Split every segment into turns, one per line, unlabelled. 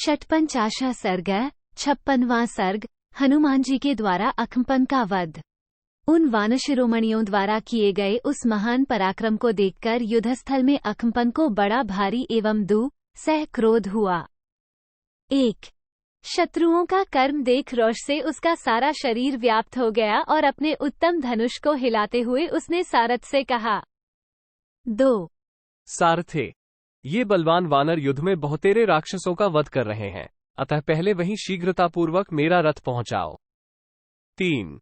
षट्पंचाशः सर्ग 56वां सर्ग। हनुमान जी के द्वारा अकम्पन का वध। उन वानशिरोमणियों द्वारा किए गए उस महान पराक्रम को देखकर युद्धस्थल में अकम्पन को बड़ा भारी एवं सह क्रोध हुआ। 1 शत्रुओं का कर्म देख रोष से उसका सारा शरीर व्याप्त हो गया और अपने उत्तम धनुष को हिलाते हुए उसने सारथ से कहा। 2
सारथे, ये बलवान वानर युद्ध में बहुतेरे राक्षसों का वध कर रहे हैं, अतः पहले वहीं शीघ्रतापूर्वक मेरा रथ पहुंचाओ। 3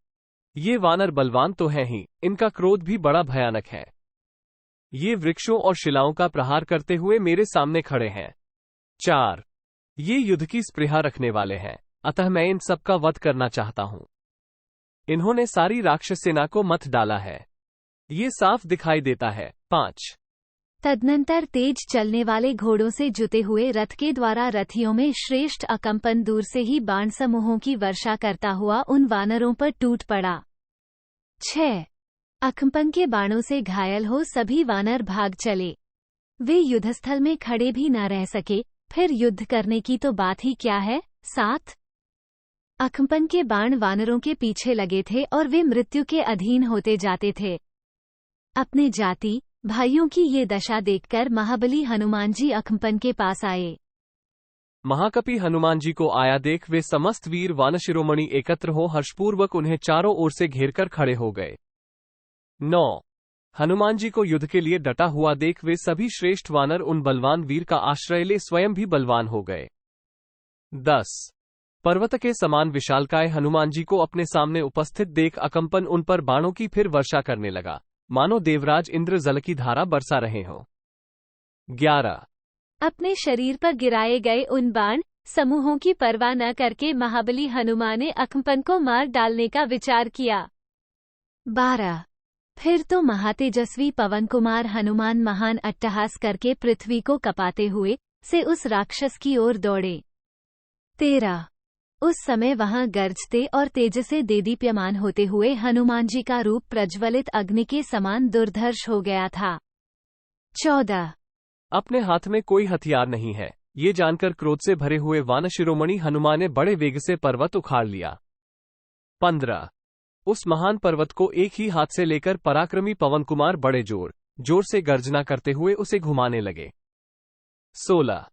ये वानर बलवान तो हैं ही, इनका क्रोध भी बड़ा भयानक है। ये वृक्षों और शिलाओं का प्रहार करते हुए मेरे सामने खड़े हैं। 4 ये युद्ध की स्पृहा रखने वाले हैं, अतः मैं इन सब का वध करना चाहता हूं। इन्होंने सारी राक्षस सेना को मत डाला है, ये साफ दिखाई देता है। 5
तदनंतर तेज चलने वाले घोड़ों से जुते हुए रथ के द्वारा रथियों में श्रेष्ठ अकम्पन दूर से ही बाण समूहों की वर्षा करता हुआ उन वानरों पर टूट पड़ा। 6 अकम्पन के बाणों से घायल हो सभी वानर भाग चले। वे युद्धस्थल में खड़े भी न रह सके, फिर युद्ध करने की तो बात ही क्या है। 7 अकम्पन के बाण वानरों के पीछे लगे थे और वे मृत्यु के अधीन होते जाते थे। अपने जाति भाइयों की ये दशा देखकर महाबली हनुमान जी अकम्पन के पास आए।
महाकपि हनुमान जी को आया देख वे समस्त वीर वानशिरोमणि एकत्र हो हर्षपूर्वक उन्हें चारों ओर से घेरकर खड़े हो गए। 9 हनुमान जी को युद्ध के लिए डटा हुआ देख वे सभी श्रेष्ठ वानर उन बलवान वीर का आश्रय ले स्वयं भी बलवान हो गए। 10 पर्वत के समान विशालकाय हनुमान जी को अपने सामने उपस्थित देख अकम्पन उन पर बाणों की फिर वर्षा करने लगा, मानो देवराज इंद्र जल की धारा बरसा रहे हो। 11
अपने शरीर पर गिराए गए उन बाण समूहों की परवाह न करके महाबली हनुमान ने अकम्पन को मार डालने का विचार किया। 12 फिर तो महातेजस्वी पवन कुमार हनुमान महान अट्टहास करके पृथ्वी को कपाते हुए से उस राक्षस की ओर दौड़े। 13 उस समय वहां गरजते और तेज से देदीप्यमान होते हुए हनुमान जी का रूप प्रज्वलित अग्नि के समान दुर्धर्ष हो गया था। 14
अपने हाथ में कोई हथियार नहीं है, ये जानकर क्रोध से भरे हुए वानशिरोमणि हनुमान ने बड़े वेग से पर्वत उखाड़ लिया। 15 उस महान पर्वत को एक ही हाथ से लेकर पराक्रमी पवन कुमार बड़े जोर से गर्जना करते हुए उसे घुमाने लगे। 16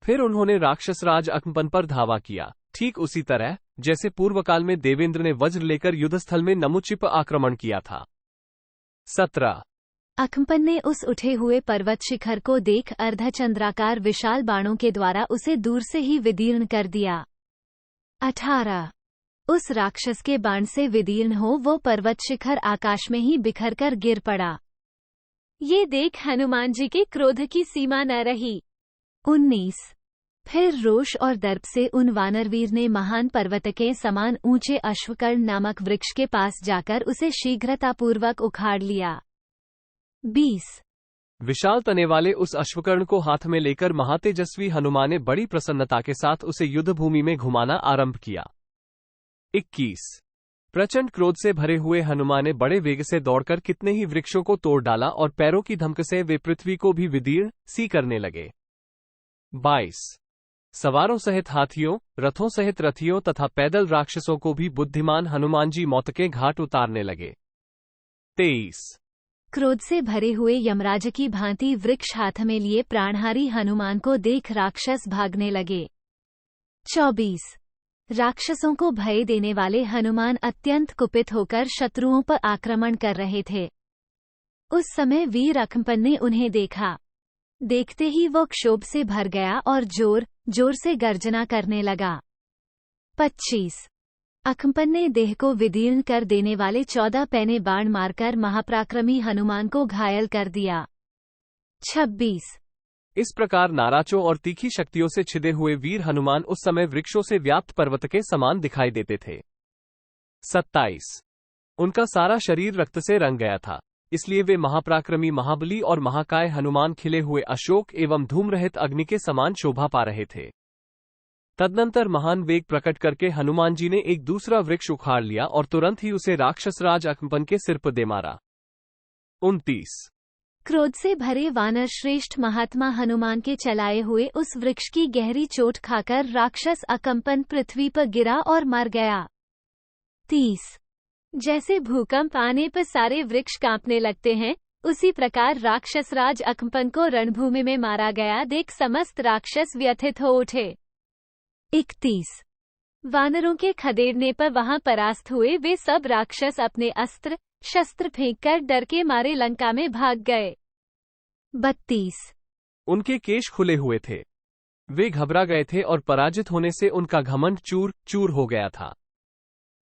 फिर उन्होंने राक्षसराज अकम्पन पर धावा किया, ठीक उसी तरह जैसे पूर्वकाल में देवेंद्र ने वज्र लेकर युद्धस्थल में नमुचिप आक्रमण किया था। 17
अकम्पन ने उस उठे हुए पर्वत शिखर को देख अर्धचंद्राकार विशाल बाणों के द्वारा उसे दूर से ही विदीर्ण कर दिया। 18 उस राक्षस के बाण से विदीर्ण हो वो पर्वत शिखर आकाश में ही बिखर कर गिर पड़ा। ये देख हनुमान जी के क्रोध की सीमा न रही। 19 फिर रोष और दर्प से उन वानरवीर ने महान पर्वत के समान ऊंचे अश्वकर्ण नामक वृक्ष के पास जाकर उसे शीघ्रतापूर्वक उखाड़ लिया। 20
विशाल तने वाले उस अश्वकर्ण को हाथ में लेकर महातेजस्वी हनुमान ने बड़ी प्रसन्नता के साथ उसे युद्धभूमि में घुमाना आरंभ किया। 21 प्रचंड क्रोध से भरे हुए हनुमान ने बड़े वेग से दौड़कर कितने ही वृक्षों को तोड़ डाला और पैरों की धमक से वे पृथ्वी को भी विदीर्ण सी करने लगे। 22 सवारों सहित हाथियों, रथों सहित रथियों तथा पैदल राक्षसों को भी बुद्धिमान हनुमान जी मौत के घाट उतारने लगे। 23
क्रोध से भरे हुए यमराज की भांति वृक्ष हाथ में लिए प्राणहारी हनुमान को देख राक्षस भागने लगे। 24 राक्षसों को भय देने वाले हनुमान अत्यंत कुपित होकर शत्रुओं पर आक्रमण कर रहे थे। उस समय वीर अकम्पन ने उन्हें देखा। देखते ही वो क्षोभ से भर गया और जोर से गर्जना करने लगा। 25 अकम्पन ने देह को विदीर्ण कर देने वाले 14 पैने बाण मारकर महापराक्रमी हनुमान को घायल कर दिया। 26
इस प्रकार नाराजों और तीखी शक्तियों से छिदे हुए वीर हनुमान उस समय वृक्षों से व्याप्त पर्वत के समान दिखाई देते थे। 27 उनका सारा शरीर रक्त से रंग गया था, इसलिए वे महापराक्रमी महाबली और महाकाय हनुमान खिले हुए अशोक एवं धूम रहित अग्नि के समान शोभा पा रहे थे। तदनंतर महान वेग प्रकट करके हनुमान जी ने एक दूसरा वृक्ष उखाड़ लिया और तुरंत ही उसे राक्षसराज अकम्पन के सिर पर दे मारा। 29
क्रोध से भरे वानर श्रेष्ठ महात्मा हनुमान के चलाए हुए उस वृक्ष की गहरी चोट खाकर राक्षस अकंपन पृथ्वी पर गिरा और मर गया। 30 जैसे भूकंप आने पर सारे वृक्ष कांपने लगते हैं, उसी प्रकार राक्षसराज अकंपन को रणभूमि में मारा गया देख समस्त राक्षस व्यथित हो उठे। 31 वानरों के खदेड़ने पर वहां परास्त हुए वे सब राक्षस अपने अस्त्र शस्त्र फेंककर डर के मारे लंका में भाग गए। 32
उनके केश खुले हुए थे, वे घबरा गए थे और पराजित होने से उनका घमंड चूर चूर हो गया था।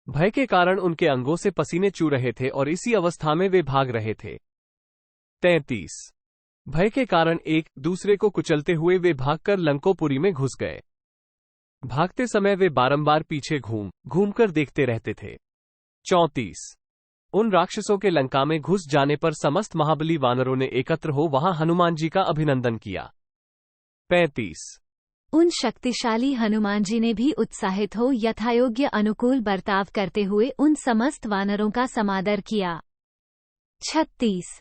भय के कारण उनके अंगों से पसीने चू रहे थे और इसी अवस्था में वे भाग रहे थे। 33 भय के कारण एक दूसरे को कुचलते हुए वे भागकर लंकोपुरी में घुस गए। भागते समय वे बारंबार पीछे घूमकर देखते रहते थे। 34 उन राक्षसों के लंका में घुस जाने पर समस्त महाबली वानरों ने एकत्र हो वहां हनुमान जी का अभिनंदन किया। 35
उन शक्तिशाली हनुमान जी ने भी उत्साहित हो यथायोग्य अनुकूल बर्ताव करते हुए उन समस्त वानरों का समादर किया। 36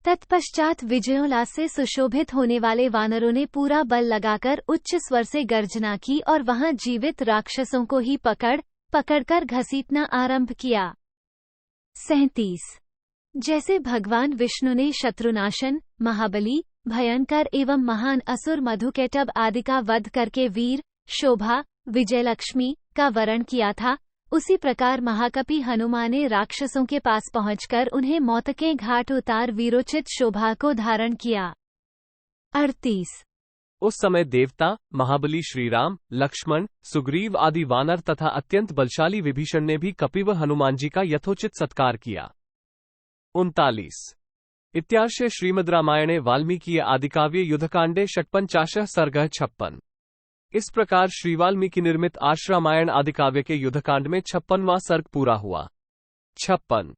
तत्पश्चात विजयोल्लास से सुशोभित होने वाले वानरों ने पूरा बल लगाकर उच्च स्वर से गर्जना की और वहां जीवित राक्षसों को ही पकड़कर घसीटना आरंभ किया। 37 जैसे भगवान विष्णु ने शत्रुनाशन, महाबली, भयंकर एवं महान असुर मधुकैटभ आदि का वध करके वीर, शोभा, विजयलक्ष्मी का वरण किया था, उसी प्रकार महाकपि हनुमान ने राक्षसों के पास पहुंचकर उन्हें मौत के घाट उतार वीरोचित शोभा को धारण किया। 38
उस समय देवता, महाबली श्रीराम, लक्ष्मण, सुग्रीव आदि वानर तथा अत्यंत बलशाली विभीषण ने भी कपिव हनुमान जी का यथोचित सत्कार किया। 39 इत्यार्षे श्रीमद् रामायणे वाल्मीकि आदिकाव्ये युद्धकांडे षट्पंचाशः सर्गः 56। इस प्रकार श्री वाल्मीकि निर्मित आश्रामायण आदिकाव्य के युद्धकांड में 56वां सर्ग पूरा हुआ। 56